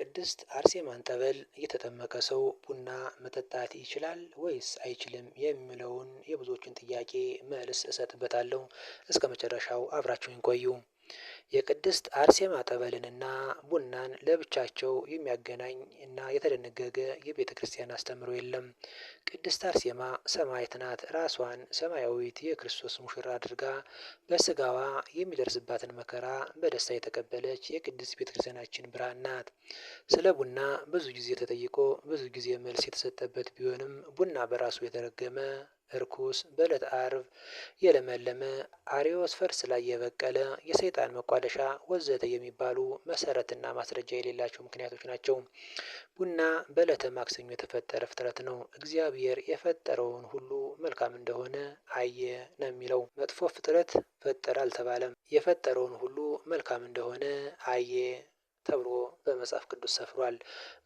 የቅድስት አርሴማን ጠበል የተጠመቀ ሰው ቡና መጠጣት ይችላል ወይስ አይችልም የሚለውን የብዙዎችን ጥያቄ መልስ እሰጥበታለሁ። እስከ መጨረሻው አብራችሁኝ ቆዩ። የቅድስት አርሴማ ጠበልንና ቡናን ለብቻቸው የሚያገናኝ እና የተደነገገ የቤተ ክርስቲያን አስተምሮ የለም። ቅድስት አርሴማ ሰማዕት ናት። ራሷን ሰማያዊት የክርስቶስ ሙሽራ አድርጋ በስጋዋ የሚደርስባትን መከራ በደስታ የተቀበለች የቅድስት ቤተ ክርስቲያናችን ብርሃን ናት። ስለ ቡና ብዙ ጊዜ ተጠይቆ ብዙ ጊዜ መልስ የተሰጠበት ቢሆንም ቡና በራሱ የተረገመ እርኩስ በዕለተ አርብ የለመለመ አርዮስ ፈርስ ላይ የበቀለ የሰይጣን መቋደሻ ወዘተ የሚባሉ መሰረትና ማስረጃ የሌላቸው ምክንያቶች ናቸው። ቡና በዕለተ ማክሰኞ የተፈጠረ ፍጥረት ነው። እግዚአብሔር የፈጠረውን ሁሉ መልካም እንደሆነ አየ ነው የሚለው። መጥፎ ፍጥረት ፈጠረ አልተባለም። የፈጠረውን ሁሉ መልካም እንደሆነ አየ ተብሎ በመጽሐፍ ቅዱስ ሰፍሯል።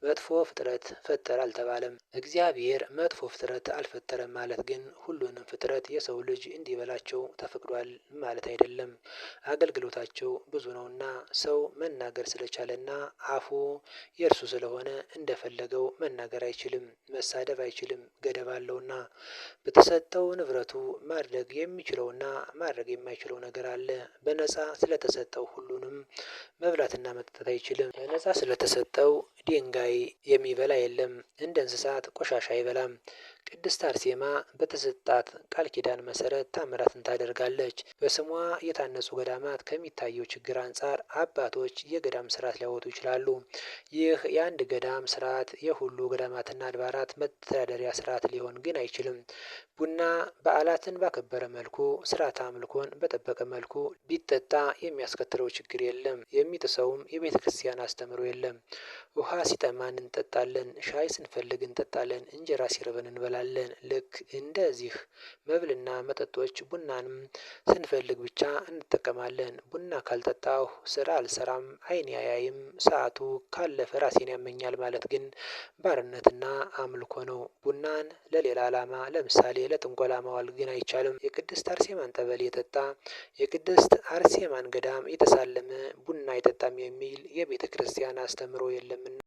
መጥፎ ፍጥረት ፈጠረ አልተባለም። እግዚአብሔር መጥፎ ፍጥረት አልፈጠረም ማለት ግን ሁሉንም ፍጥረት የሰው ልጅ እንዲበላቸው ተፈቅዷል ማለት አይደለም። አገልግሎታቸው ብዙ ነውና ሰው መናገር ስለቻለና አፉ የእርሱ ስለሆነ እንደፈለገው መናገር አይችልም፣ መሳደብ አይችልም፣ ገደብ አለውና። በተሰጠው ንብረቱ ማድረግ የሚችለውና ማድረግ የማይችለው ነገር አለ። በነፃ ስለተሰጠው ሁሉንም መብላትና መጠጣት አይችልም። በነፃ ስለተሰጠው ድንጋይ የሚበላ የለም። እንደ እንስሳት ቆሻሻ አይበላም። ቅድስት አርሴማ በተሰጣት ቃል ኪዳን መሰረት ታምራትን ታደርጋለች። በስሟ የታነጹ ገዳማት ከሚታየው ችግር አንፃር አባቶች የገዳም ስርዓት ሊያወጡ ይችላሉ። ይህ የአንድ ገዳም ስርዓት የሁሉ ገዳማትና አድባራት መተዳደሪያ ስርዓት ሊሆን ግን አይችልም። ቡና በዓላትን ባከበረ መልኩ ስርዓተ አምልኮን በጠበቀ መልኩ ቢጠጣ የሚያስከትለው ችግር የለም። የሚጥሰውም የቤተ ክርስቲያን አስተምሮ የለም። ውሃ ሲጠማን እንጠጣለን፣ ሻይ ስንፈልግ እንጠጣለን፣ እንጀራ ሲርበን እንበላለን። ልክ እንደዚህ መብልና መጠጦች ቡናንም ስንፈልግ ብቻ እንጠቀማለን። ቡና ካልጠጣሁ ስራ አልሰራም፣ አይኔ አያይም፣ ሰዓቱ ካለፈ ራሴን ያመኛል ማለት ግን ባርነትና አምልኮ ነው። ቡናን ለሌላ ዓላማ ለምሳሌ ለጥንቆላ ማዋል ግን አይቻልም። የቅድስት አርሴማን ጠበል የጠጣ የቅድስት አርሴማን ገዳም የተሳለመ ቡና አይጠጣም የሚል የቤተ ክርስቲያን አስተምሮ የለምና